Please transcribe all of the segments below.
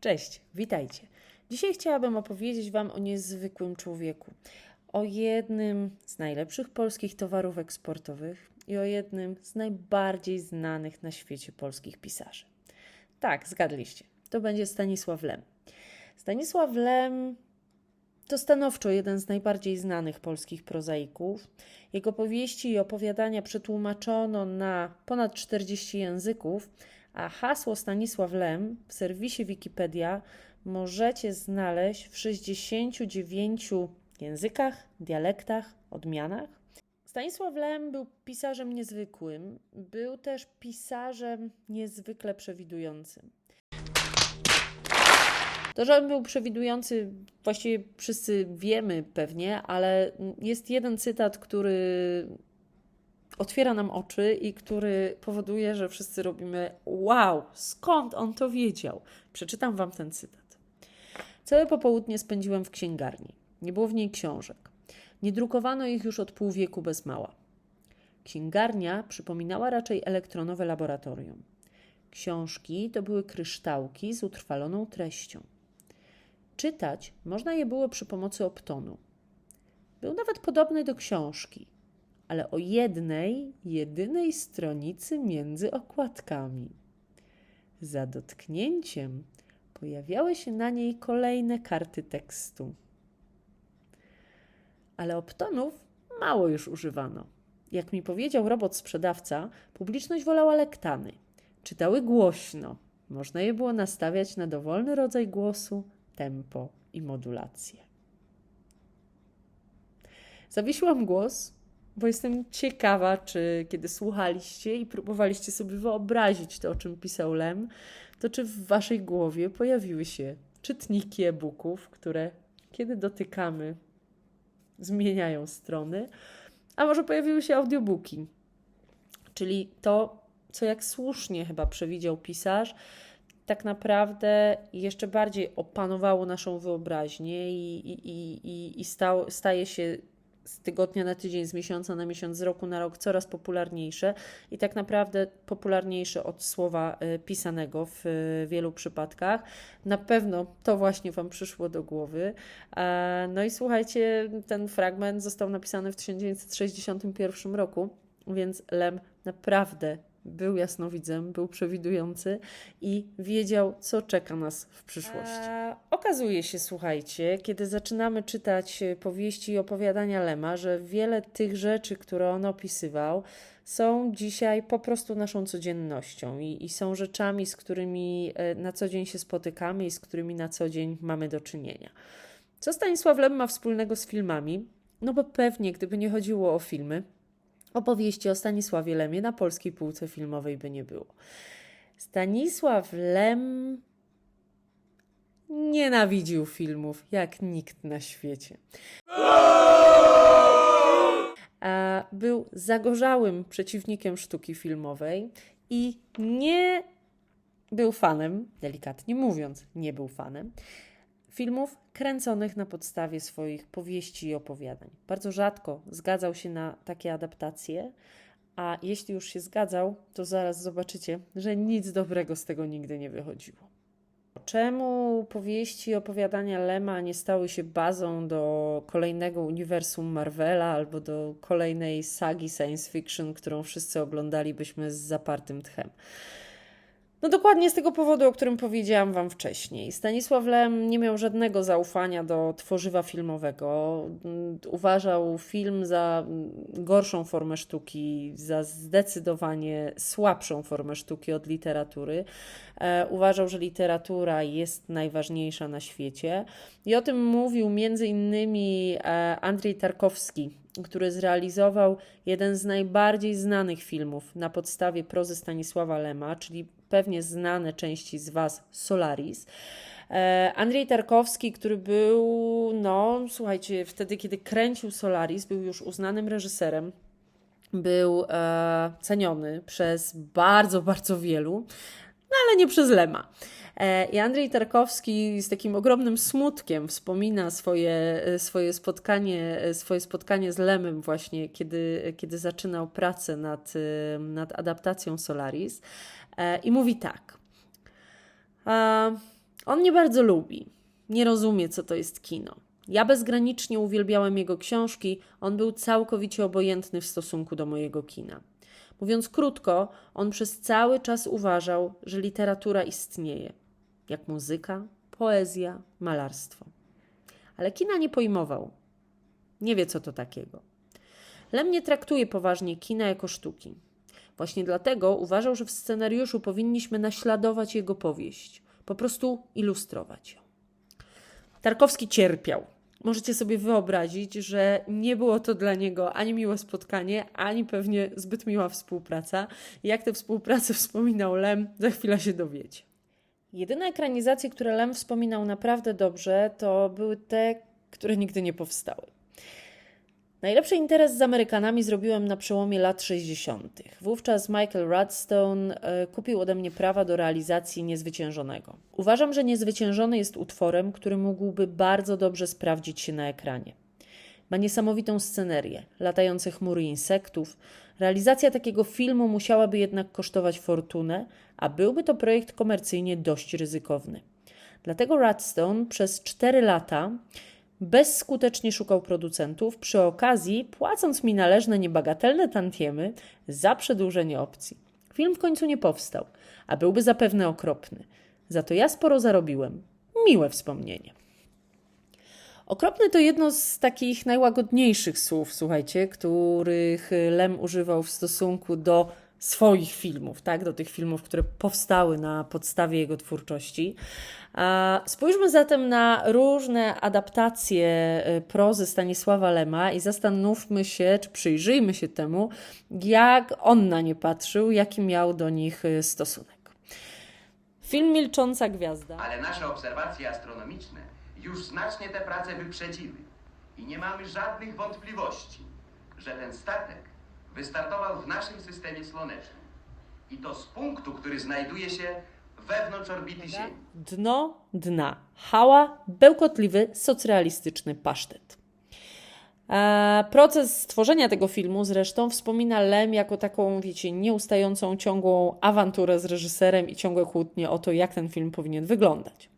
Cześć, witajcie. Dzisiaj chciałabym opowiedzieć Wam o niezwykłym człowieku, o jednym z najlepszych polskich towarów eksportowych i o jednym z najbardziej znanych na świecie polskich pisarzy. Tak, zgadliście, to będzie Stanisław Lem. Stanisław Lem to stanowczo jeden z najbardziej znanych polskich prozaików. Jego powieści i opowiadania przetłumaczono na ponad 40 języków, a hasło Stanisław Lem w serwisie Wikipedia możecie znaleźć w 69 językach, dialektach, odmianach. Stanisław Lem był pisarzem niezwykłym, był też pisarzem niezwykle przewidującym. To, że on był przewidujący, właściwie wszyscy wiemy pewnie, ale jest jeden cytat, który otwiera nam oczy i który powoduje, że wszyscy robimy wow, skąd on to wiedział? Przeczytam Wam ten cytat. Całe popołudnie spędziłem w księgarni. Nie było w niej książek. Nie drukowano ich już od pół wieku bez mała. Księgarnia przypominała raczej elektronowe laboratorium. Książki to były kryształki z utrwaloną treścią. Czytać można je było przy pomocy optonu. Był nawet podobny do książki, ale o jedynej stronicy między okładkami. Za dotknięciem pojawiały się na niej kolejne karty tekstu. Ale optonów mało już używano. Jak mi powiedział robot sprzedawca, publiczność wolała lektany. Czytały głośno. Można je było nastawiać na dowolny rodzaj głosu, tempo i modulację. Zawiesiłam głos, bo jestem ciekawa, czy kiedy słuchaliście i próbowaliście sobie wyobrazić to, o czym pisał Lem, to czy w waszej głowie pojawiły się czytniki e-booków, które kiedy dotykamy, zmieniają strony, a może pojawiły się audiobooki, czyli to, co jak słusznie chyba przewidział pisarz, tak naprawdę jeszcze bardziej opanowało naszą wyobraźnię i staje się z tygodnia na tydzień, z miesiąca na miesiąc, z roku na rok coraz popularniejsze i tak naprawdę popularniejsze od słowa pisanego w wielu przypadkach. Na pewno to właśnie Wam przyszło do głowy. No i słuchajcie, ten fragment został napisany w 1961 roku, więc Lem naprawdę był jasnowidzem, był przewidujący i wiedział, co czeka nas w przyszłości. Okazuje się, słuchajcie, kiedy zaczynamy czytać powieści i opowiadania Lema, że wiele tych rzeczy, które on opisywał, są dzisiaj po prostu naszą codziennością i są rzeczami, z którymi na co dzień się spotykamy i z którymi na co dzień mamy do czynienia. Co Stanisław Lem ma wspólnego z filmami? No bo pewnie, gdyby nie chodziło o filmy, opowieści o Stanisławie Lemie na polskiej półce filmowej by nie było. Stanisław Lem nienawidził filmów jak nikt na świecie. Był zagorzałym przeciwnikiem sztuki filmowej i nie był fanem, delikatnie mówiąc, nie był fanem filmów kręconych na podstawie swoich powieści i opowiadań. Bardzo rzadko zgadzał się na takie adaptacje, a jeśli już się zgadzał, to zaraz zobaczycie, że nic dobrego z tego nigdy nie wychodziło. Czemu powieści i opowiadania Lema nie stały się bazą do kolejnego uniwersum Marvela albo do kolejnej sagi science fiction, którą wszyscy oglądalibyśmy z zapartym tchem? No dokładnie z tego powodu, o którym powiedziałam Wam wcześniej. Stanisław Lem nie miał żadnego zaufania do tworzywa filmowego. Uważał film za gorszą formę sztuki, za zdecydowanie słabszą formę sztuki od literatury. Uważał, że literatura jest najważniejsza na świecie. I o tym mówił między innymi Andrzej Tarkowski, który zrealizował jeden z najbardziej znanych filmów na podstawie prozy Stanisława Lema, czyli pewnie znane części z Was Solaris. Andrzej Tarkowski, który był, słuchajcie, wtedy kiedy kręcił Solaris, był już uznanym reżyserem, był ceniony przez bardzo, bardzo wielu, ale nie przez Lema. I Andrzej Tarkowski z takim ogromnym smutkiem wspomina swoje spotkanie z Lemem właśnie, kiedy zaczynał pracę nad adaptacją Solaris i mówi tak. On mnie bardzo lubi. Nie rozumie, co to jest kino. Ja bezgranicznie uwielbiałem jego książki, on był całkowicie obojętny w stosunku do mojego kina. Mówiąc krótko, on przez cały czas uważał, że literatura istnieje, jak muzyka, poezja, malarstwo. Ale kina nie pojmował. Nie wie, co to takiego. Lem nie traktuje poważnie kina jako sztuki. Właśnie dlatego uważał, że w scenariuszu powinniśmy naśladować jego powieść, po prostu ilustrować ją. Tarkowski cierpiał. Możecie sobie wyobrazić, że nie było to dla niego ani miłe spotkanie, ani pewnie zbyt miła współpraca. Jak tę współpracę wspominał Lem, za chwilę się dowiecie. Jedyne ekranizacje, które Lem wspominał naprawdę dobrze, to były te, które nigdy nie powstały. Najlepszy interes z Amerykanami zrobiłem na przełomie lat 60. Wówczas Michael Radstone kupił ode mnie prawa do realizacji Niezwyciężonego. Uważam, że Niezwyciężony jest utworem, który mógłby bardzo dobrze sprawdzić się na ekranie. Ma niesamowitą scenerię, latające chmury insektów. Realizacja takiego filmu musiałaby jednak kosztować fortunę, a byłby to projekt komercyjnie dość ryzykowny. Dlatego Radstone przez 4 lata bezskutecznie szukał producentów, przy okazji płacąc mi należne niebagatelne tantiemy za przedłużenie opcji. Film w końcu nie powstał, a byłby zapewne okropny. Za to ja sporo zarobiłem. Miłe wspomnienie. Okropny to jedno z takich najłagodniejszych słów, słuchajcie, których Lem używał w stosunku do swoich filmów, tak? Do tych filmów, które powstały na podstawie jego twórczości. Spójrzmy zatem na różne adaptacje prozy Stanisława Lema i zastanówmy się, czy przyjrzyjmy się temu, jak on na nie patrzył, jaki miał do nich stosunek. Film Milcząca Gwiazda. Ale nasze obserwacje astronomiczne już znacznie te prace wyprzedziły i nie mamy żadnych wątpliwości, że ten statek wystartował w naszym systemie słonecznym i to z punktu, który znajduje się wewnątrz orbity Ziemi. Dno dna. Hała, bełkotliwy, socrealistyczny pasztet. Proces stworzenia tego filmu zresztą wspomina Lem jako taką, wiecie, nieustającą, ciągłą awanturę z reżyserem i ciągłe kłótnie o to, jak ten film powinien wyglądać.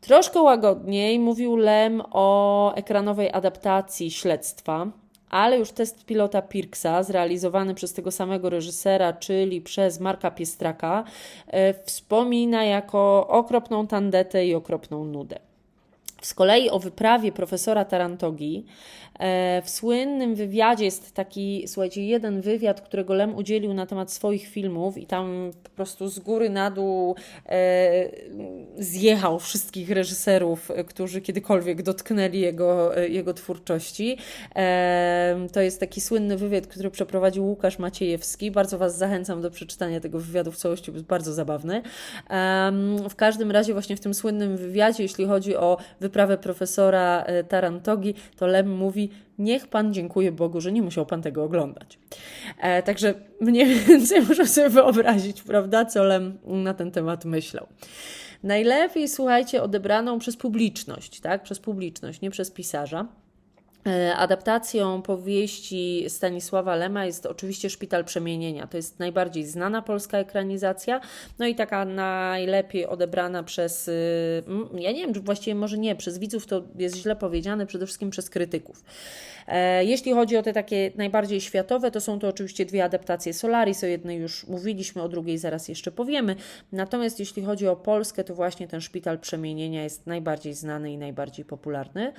Troszkę łagodniej mówił Lem o ekranowej adaptacji Śledztwa, ale już test pilota Pirksa, zrealizowany przez tego samego reżysera, czyli przez Marka Piestraka, wspomina jako okropną tandetę i okropną nudę. Z kolei o wyprawie profesora Tarantogi w słynnym wywiadzie jest taki, słuchajcie, jeden wywiad, którego Lem udzielił na temat swoich filmów i tam po prostu z góry na dół zjechał wszystkich reżyserów, którzy kiedykolwiek dotknęli jego twórczości. To jest taki słynny wywiad, który przeprowadził Łukasz Maciejewski. Bardzo Was zachęcam do przeczytania tego wywiadu w całości, bo jest bardzo zabawny. W każdym razie właśnie w tym słynnym wywiadzie, jeśli chodzi o wyprawę profesora Tarantogi, to Lem mówi: niech Pan dziękuje Bogu, że nie musiał Pan tego oglądać. Także mniej więcej muszę sobie wyobrazić, prawda, co Lem na ten temat myślał. Najlepiej, słuchajcie, odebraną przez publiczność, tak? Przez publiczność, nie przez pisarza. Adaptacją powieści Stanisława Lema jest oczywiście Szpital Przemienienia. To jest najbardziej znana polska ekranizacja, no i taka najlepiej odebrana przez, ja nie wiem, czy właściwie może nie, przez widzów to jest źle powiedziane, przede wszystkim przez krytyków. Jeśli chodzi o te takie najbardziej światowe, to są to oczywiście 2 adaptacje Solaris, o jednej już mówiliśmy, o drugiej zaraz jeszcze powiemy. Natomiast jeśli chodzi o Polskę, to właśnie ten Szpital Przemienienia jest najbardziej znany i najbardziej popularny.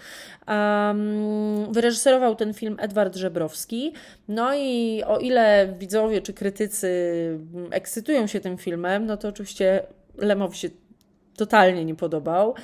Wyreżyserował ten film Edward Żebrowski. No i o ile widzowie czy krytycy ekscytują się tym filmem, no to oczywiście Lemowi się totalnie nie podobał.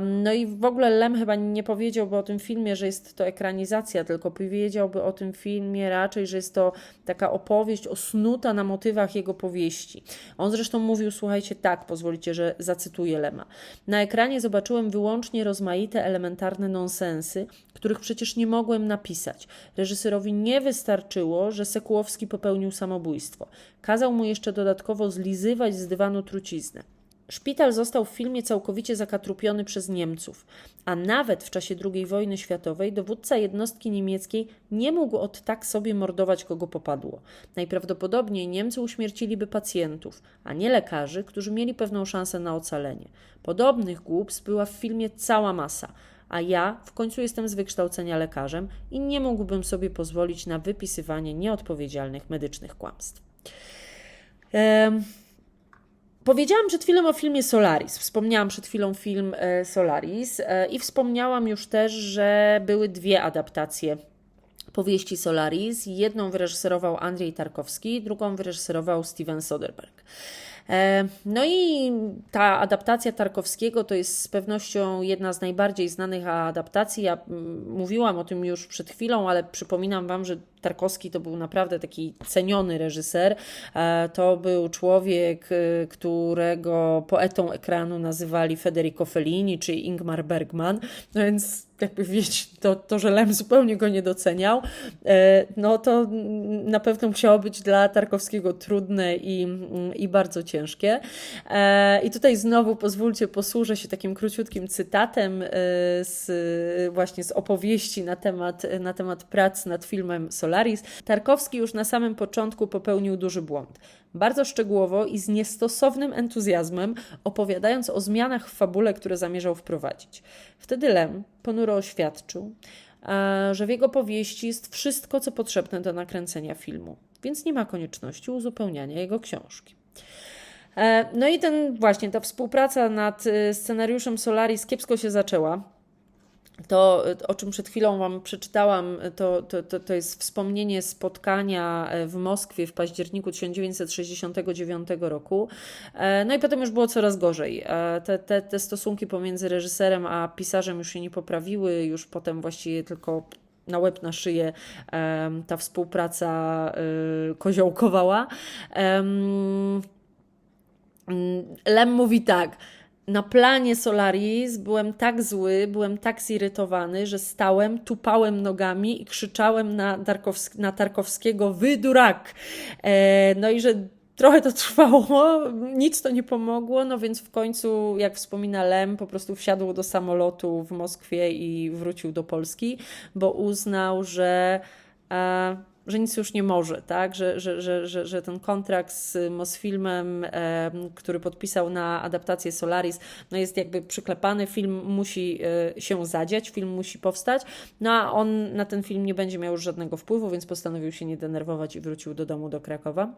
No i w ogóle Lem chyba nie powiedziałby o tym filmie, że jest to ekranizacja, tylko powiedziałby o tym filmie raczej, że jest to taka opowieść osnuta na motywach jego powieści. On zresztą mówił, słuchajcie, tak, pozwolicie, że zacytuję Lema. Na ekranie zobaczyłem wyłącznie rozmaite, elementarne nonsensy, których przecież nie mogłem napisać. Reżyserowi nie wystarczyło, że Sekułowski popełnił samobójstwo. Kazał mu jeszcze dodatkowo zlizywać z dywanu truciznę. Szpital został w filmie całkowicie zakatrupiony przez Niemców, a nawet w czasie II wojny światowej dowódca jednostki niemieckiej nie mógł od tak sobie mordować kogo popadło. Najprawdopodobniej Niemcy uśmierciliby pacjentów, a nie lekarzy, którzy mieli pewną szansę na ocalenie. Podobnych głupstw była w filmie cała masa, a ja w końcu jestem z wykształcenia lekarzem i nie mógłbym sobie pozwolić na wypisywanie nieodpowiedzialnych medycznych kłamstw. Powiedziałam przed chwilą o filmie Solaris. Wspomniałam przed chwilą film Solaris i wspomniałam już też, że były dwie adaptacje powieści Solaris. Jedną wyreżyserował Andrzej Tarkowski, drugą wyreżyserował Steven Soderbergh. No i ta adaptacja Tarkowskiego to jest z pewnością jedna z najbardziej znanych adaptacji. Ja mówiłam o tym już przed chwilą, ale przypominam Wam, że Tarkowski to był naprawdę taki ceniony reżyser. To był człowiek, którego poetą ekranu nazywali Federico Fellini czy Ingmar Bergman. No więc jakby wiecie, to, że Lem zupełnie go nie doceniał, no to na pewno musiało być dla Tarkowskiego trudne i bardzo ciężkie. I tutaj znowu pozwólcie, posłużę się takim króciutkim cytatem właśnie z opowieści na temat prac nad filmem Solaris. Tarkowski już na samym początku popełnił duży błąd. Bardzo szczegółowo i z niestosownym entuzjazmem opowiadając o zmianach w fabule, które zamierzał wprowadzić. Wtedy Lem ponuro oświadczył, że w jego powieści jest wszystko, co potrzebne do nakręcenia filmu, więc nie ma konieczności uzupełniania jego książki. No i ta współpraca nad scenariuszem Solaris kiepsko się zaczęła. To, o czym przed chwilą Wam przeczytałam, to jest wspomnienie spotkania w Moskwie w październiku 1969 roku. No i potem już było coraz gorzej. Te stosunki pomiędzy reżyserem a pisarzem już się nie poprawiły, już potem właściwie tylko na łeb, na szyję ta współpraca koziołkowała. Lem mówi tak: na planie Solaris byłem tak zły, byłem tak zirytowany, że stałem, tupałem nogami i krzyczałem na Tarkowskiego: wydurak! No i że trochę to trwało, nic to nie pomogło, no więc w końcu, jak wspomina Lem, po prostu wsiadł do samolotu w Moskwie i wrócił do Polski, bo uznał, że nic już nie może, tak? Że ten kontrakt z Mosfilmem, który podpisał na adaptację Solaris, no jest jakby przyklepany, film musi się zadziać, film musi powstać, no a on na ten film nie będzie miał już żadnego wpływu, więc postanowił się nie denerwować i wrócił do domu, do Krakowa.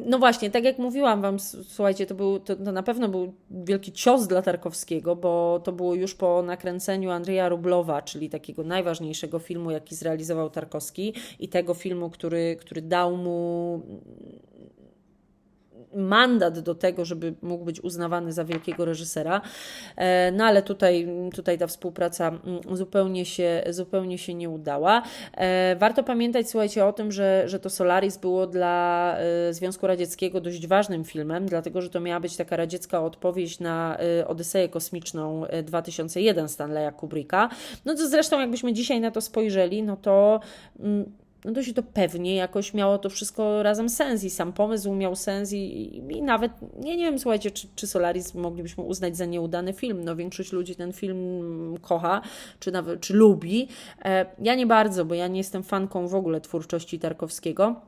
No właśnie, tak jak mówiłam Wam, słuchajcie, to na pewno był wielki cios dla Tarkowskiego, bo to było już po nakręceniu Andrzeja Rublowa, czyli takiego najważniejszego filmu, jaki zrealizował Tarkowski i tego filmu, który dał mu mandat do tego, żeby mógł być uznawany za wielkiego reżysera. No ale tutaj ta współpraca zupełnie się nie udała. Warto pamiętać, słuchajcie, o tym, że to Solaris było dla Związku Radzieckiego dość ważnym filmem, dlatego, że to miała być taka radziecka odpowiedź na Odyseję kosmiczną 2001 Stanleya Kubricka. No to zresztą jakbyśmy dzisiaj na to spojrzeli, no to się to pewnie jakoś miało to wszystko razem sens i sam pomysł miał sens i nawet, nie wiem, słuchajcie, czy Solaris moglibyśmy uznać za nieudany film. No większość ludzi ten film kocha, czy lubi. Ja nie bardzo, bo ja nie jestem fanką w ogóle twórczości Tarkowskiego.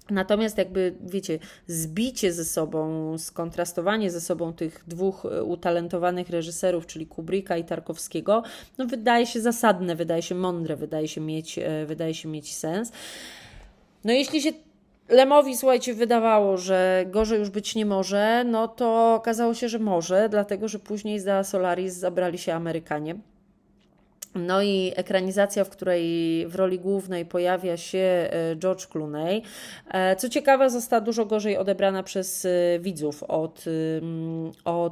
Natomiast jakby, wiecie, zbicie ze sobą, skontrastowanie ze sobą tych dwóch utalentowanych reżyserów, czyli Kubricka i Tarkowskiego, no wydaje się zasadne, wydaje się mądre, wydaje się mieć sens. No jeśli się Lemowi, słuchajcie, wydawało, że gorzej już być nie może, no to okazało się, że może, dlatego że później za Solaris zabrali się Amerykanie. No i ekranizacja, w której w roli głównej pojawia się George Clooney. Co ciekawe, została dużo gorzej odebrana przez widzów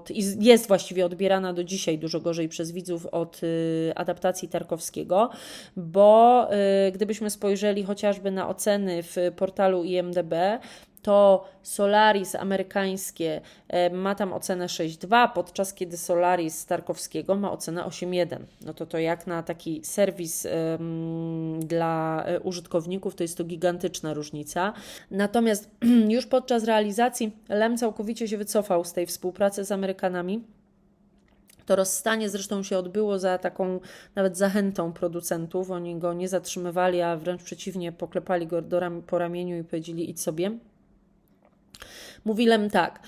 i jest właściwie odbierana do dzisiaj dużo gorzej przez widzów od adaptacji Tarkowskiego, bo gdybyśmy spojrzeli chociażby na oceny w portalu IMDb, to Solaris amerykańskie ma tam ocenę 6,2, podczas kiedy Solaris Tarkowskiego ma ocenę 8,1. No to jak na taki serwis dla użytkowników to jest to gigantyczna różnica. Natomiast już podczas realizacji Lem całkowicie się wycofał z tej współpracy z Amerykanami. To rozstanie zresztą się odbyło za taką nawet zachętą producentów. Oni go nie zatrzymywali, a wręcz przeciwnie, poklepali go po ramieniu i powiedzieli: idź sobie. Mówi Lem tak: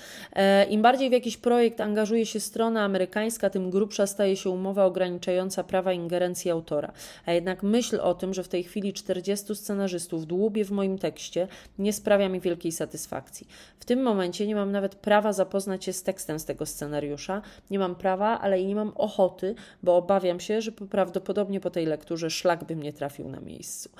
im bardziej w jakiś projekt angażuje się strona amerykańska, tym grubsza staje się umowa ograniczająca prawa ingerencji autora. A jednak myśl o tym, że w tej chwili 40 scenarzystów dłubie w moim tekście, nie sprawia mi wielkiej satysfakcji. W tym momencie nie mam nawet prawa zapoznać się z tekstem z tego scenariusza. Nie mam prawa, ale i nie mam ochoty, bo obawiam się, że prawdopodobnie po tej lekturze szlak by mnie trafił na miejscu.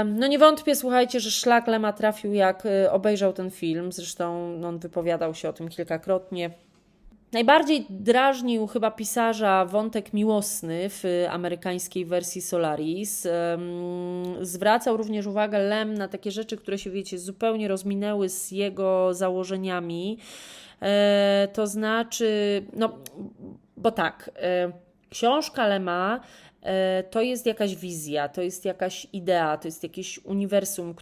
No nie wątpię, słuchajcie, że szlak Lema trafił, jak obejrzał ten film. Zresztą on wypowiadał się o tym kilkakrotnie. Najbardziej drażnił chyba pisarza wątek miłosny w amerykańskiej wersji Solaris. Zwracał również uwagę Lem na takie rzeczy, które się, wiecie, zupełnie rozminęły z jego założeniami. To znaczy, no, bo tak, książka Lema to jest jakaś wizja, to jest jakaś idea, to jest jakieś uniwersum,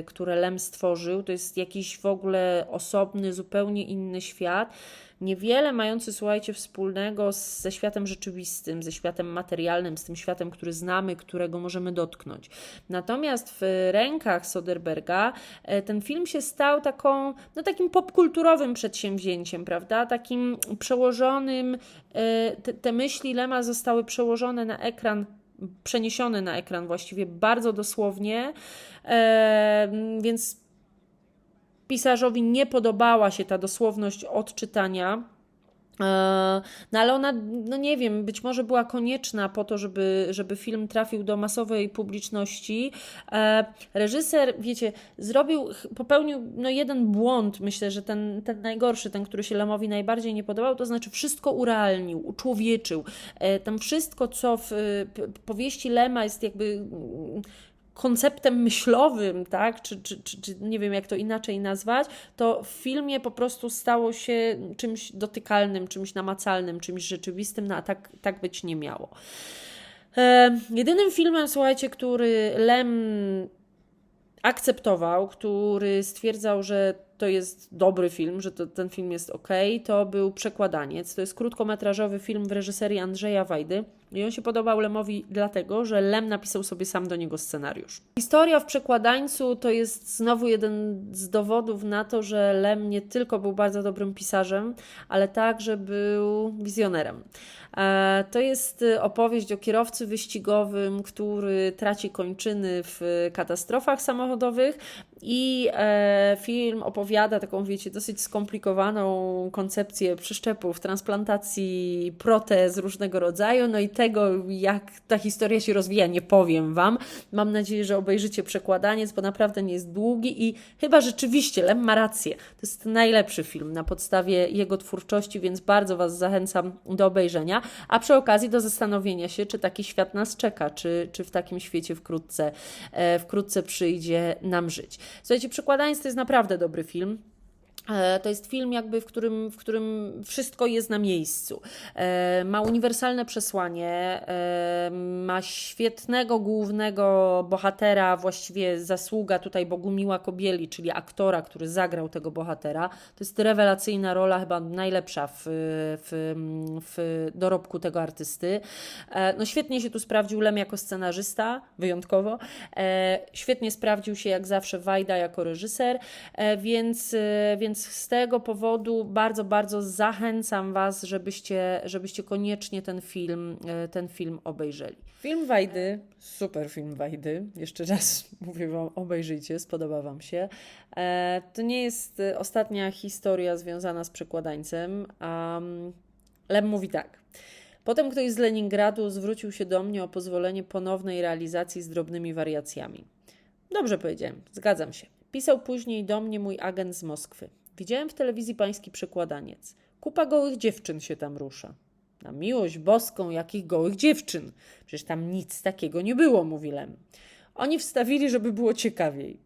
które Lem stworzył, to jest jakiś w ogóle osobny, zupełnie inny świat, niewiele mający, słuchajcie, wspólnego ze światem rzeczywistym, ze światem materialnym, z tym światem, który znamy, którego możemy dotknąć. Natomiast w rękach Soderberga ten film się stał takim popkulturowym przedsięwzięciem, prawda? Takim przełożonym, te myśli Lema zostały przełożone na ekran, przeniesione na ekran właściwie bardzo dosłownie, więc pisarzowi nie podobała się ta dosłowność odczytania, no ale ona, no nie wiem, być może była konieczna po to, żeby film trafił do masowej publiczności. Reżyser, wiecie, popełnił jeden błąd, myślę, że ten najgorszy, ten, który się Lemowi najbardziej nie podobał, to znaczy wszystko urealnił, uczłowieczył. Tam wszystko, co w powieści Lema jest jakby konceptem myślowym, tak, czy nie wiem, jak to inaczej nazwać, to w filmie po prostu stało się czymś dotykalnym, czymś namacalnym, czymś rzeczywistym, no a tak być nie miało. Jedynym filmem, słuchajcie, który Lem akceptował, który stwierdzał, że to jest dobry film, że ten film jest okej, to był Przekładaniec. To jest krótkometrażowy film w reżyserii Andrzeja Wajdy i on się podobał Lemowi dlatego, że Lem napisał sobie sam do niego scenariusz. Historia w Przekładańcu to jest znowu jeden z dowodów na to, że Lem nie tylko był bardzo dobrym pisarzem, ale także był wizjonerem. To jest opowieść o kierowcy wyścigowym, który traci kończyny w katastrofach samochodowych i film opowiada taką, wiecie, dosyć skomplikowaną koncepcję przeszczepów, transplantacji protez różnego rodzaju, no i tego, jak ta historia się rozwija, nie powiem Wam. Mam nadzieję, że obejrzycie Przekładaniec, bo naprawdę nie jest długi i chyba rzeczywiście Lem ma rację. To jest najlepszy film na podstawie jego twórczości, więc bardzo Was zachęcam do obejrzenia, a przy okazji do zastanowienia się, czy taki świat nas czeka, czy w takim świecie wkrótce przyjdzie nam żyć. Słuchajcie, Przekładaniec to jest naprawdę dobry film. To jest film jakby, w którym wszystko jest na miejscu. Ma uniwersalne przesłanie, ma świetnego głównego bohatera, właściwie zasługa tutaj Bogumiła Kobieli, czyli aktora, który zagrał tego bohatera. To jest rewelacyjna rola, chyba najlepsza w dorobku tego artysty. No świetnie się tu sprawdził Lem jako scenarzysta, wyjątkowo. Świetnie sprawdził się jak zawsze Wajda jako reżyser, więc z tego powodu bardzo, bardzo zachęcam Was, żebyście koniecznie ten film obejrzeli. Film Wajdy, super film Wajdy, jeszcze raz mówię Wam, obejrzyjcie, spodoba Wam się. To nie jest ostatnia historia związana z Przekładańcem. Lem mówi tak. Potem ktoś z Leningradu zwrócił się do mnie o pozwolenie ponownej realizacji z drobnymi wariacjami. Dobrze powiedziałem, zgadzam się. Pisał później do mnie mój agent z Moskwy. Widziałem w telewizji pański Przekładaniec. Kupa gołych dziewczyn się tam rusza. Na miłość boską, jakich gołych dziewczyn? Przecież tam nic takiego nie było, mówi Lem. Oni wstawili, żeby było ciekawiej.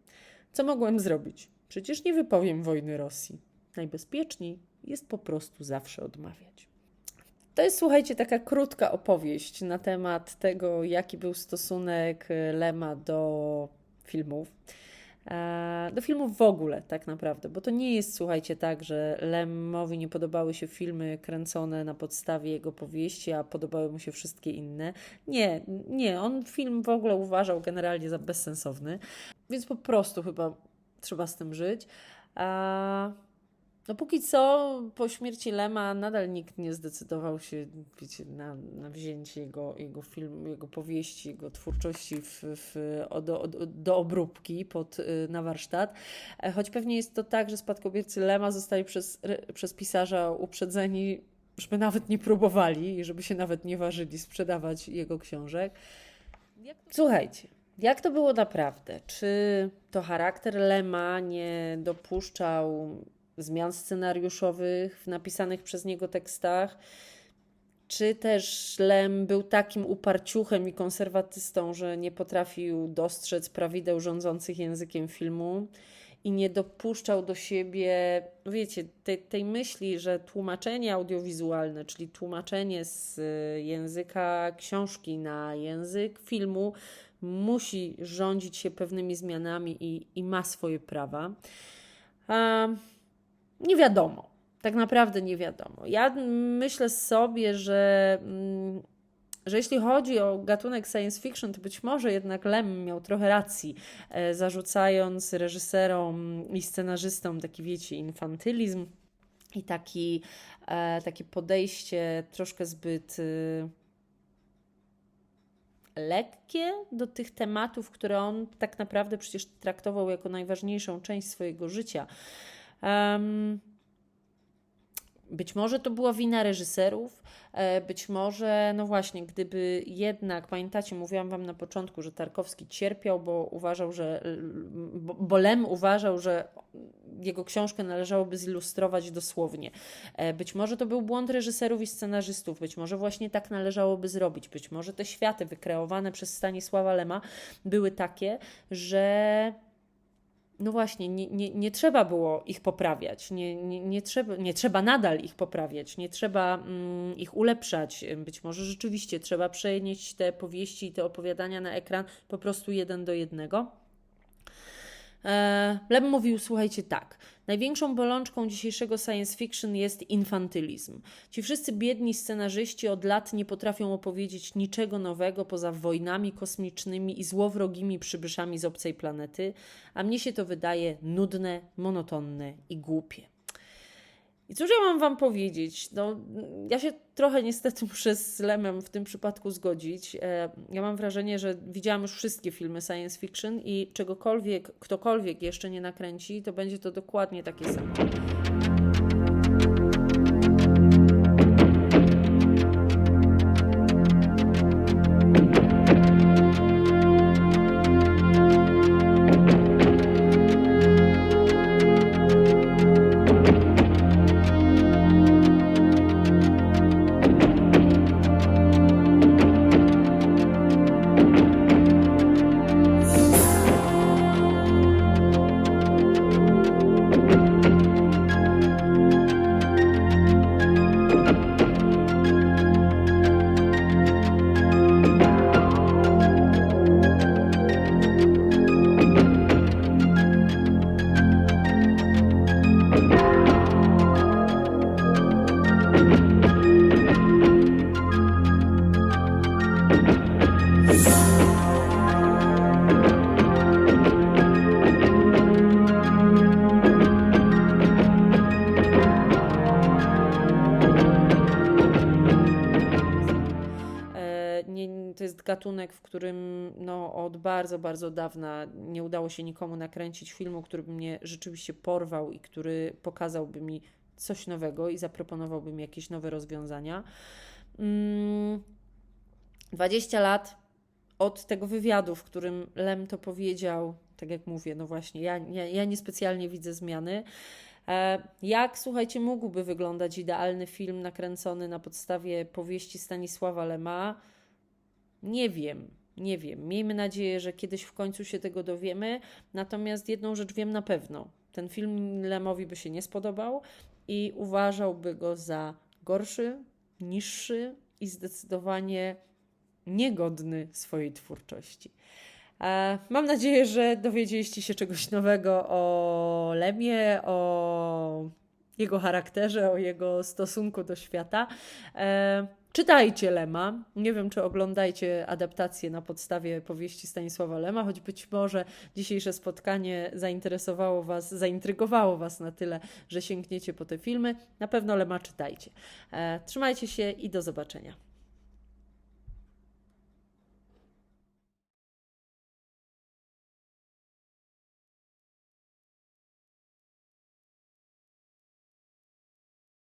Co mogłem zrobić? Przecież nie wypowiem wojny Rosji. Najbezpieczniej jest po prostu zawsze odmawiać. To jest, słuchajcie, taka krótka opowieść na temat tego, jaki był stosunek Lema do filmów. Do filmów w ogóle, tak naprawdę, bo to nie jest, słuchajcie, tak, że Lemowi nie podobały się filmy kręcone na podstawie jego powieści, a podobały mu się wszystkie inne. Nie, on film w ogóle uważał generalnie za bezsensowny, więc po prostu chyba trzeba z tym żyć. No póki co, po śmierci Lema nadal nikt nie zdecydował się, wiecie, na wzięcie jego filmu, jego powieści, jego twórczości do obróbki na warsztat. Choć pewnie jest to tak, że spadkobiercy Lema zostali przez pisarza uprzedzeni, żeby nawet nie próbowali i żeby się nawet nie ważyli sprzedawać jego książek. Słuchajcie, jak to było naprawdę? Czy to charakter Lema nie dopuszczał zmian scenariuszowych w napisanych przez niego tekstach? Czy też Lem był takim uparciuchem i konserwatystą, że nie potrafił dostrzec prawideł rządzących językiem filmu i nie dopuszczał do siebie, wiecie, tej myśli, że tłumaczenie audiowizualne, czyli tłumaczenie z języka książki na język filmu, musi rządzić się pewnymi zmianami i ma swoje prawa? Nie wiadomo. Tak naprawdę nie wiadomo. Ja myślę sobie, że jeśli chodzi o gatunek science fiction, to być może jednak Lem miał trochę racji, zarzucając reżyserom i scenarzystom taki, wiecie, infantylizm i takie podejście troszkę zbyt lekkie do tych tematów, które on tak naprawdę przecież traktował jako najważniejszą część swojego życia. Być może to była wina reżyserów, być może, no właśnie, gdyby jednak, pamiętacie, mówiłam Wam na początku, że Tarkowski cierpiał, bo Lem uważał, że jego książkę należałoby zilustrować dosłownie. Być może to był błąd reżyserów i scenarzystów, być może właśnie tak należałoby zrobić, być może te światy wykreowane przez Stanisława Lema były takie, że no właśnie, nie trzeba było ich poprawiać, nie trzeba nadal ich poprawiać, nie trzeba ich ulepszać. Być może rzeczywiście trzeba przenieść te powieści i te opowiadania na ekran po prostu 1:1. Lem mówił, słuchajcie, tak, największą bolączką dzisiejszego science fiction jest infantylizm. Ci wszyscy biedni scenarzyści od lat nie potrafią opowiedzieć niczego nowego poza wojnami kosmicznymi i złowrogimi przybyszami z obcej planety, a mnie się to wydaje nudne, monotonne i głupie. I cóż ja mam Wam powiedzieć? No, ja się trochę niestety muszę z Lemem w tym przypadku zgodzić. Ja mam wrażenie, że widziałam już wszystkie filmy science fiction i ktokolwiek jeszcze nie nakręci, to będzie to dokładnie takie samo. To jest gatunek, w którym od bardzo, bardzo dawna nie udało się nikomu nakręcić filmu, który by mnie rzeczywiście porwał i który pokazałby mi coś nowego i zaproponowałby mi jakieś nowe rozwiązania. 20 lat od tego wywiadu, w którym Lem to powiedział, tak jak mówię, no właśnie, ja niespecjalnie widzę zmiany. Jak, słuchajcie, mógłby wyglądać idealny film nakręcony na podstawie powieści Stanisława Lema? Nie wiem. Nie wiem. Miejmy nadzieję, że kiedyś w końcu się tego dowiemy. Natomiast jedną rzecz wiem na pewno. Ten film Lemowi by się nie spodobał i uważałby go za gorszy, niższy i zdecydowanie niegodny swojej twórczości. Mam nadzieję, że dowiedzieliście się czegoś nowego o Lemie, o jego charakterze, o jego stosunku do świata. Czytajcie Lema. Nie wiem, czy oglądajcie adaptację na podstawie powieści Stanisława Lema, choć być może dzisiejsze spotkanie zaintrygowało Was na tyle, że sięgniecie po te filmy. Na pewno Lema czytajcie. Trzymajcie się i do zobaczenia.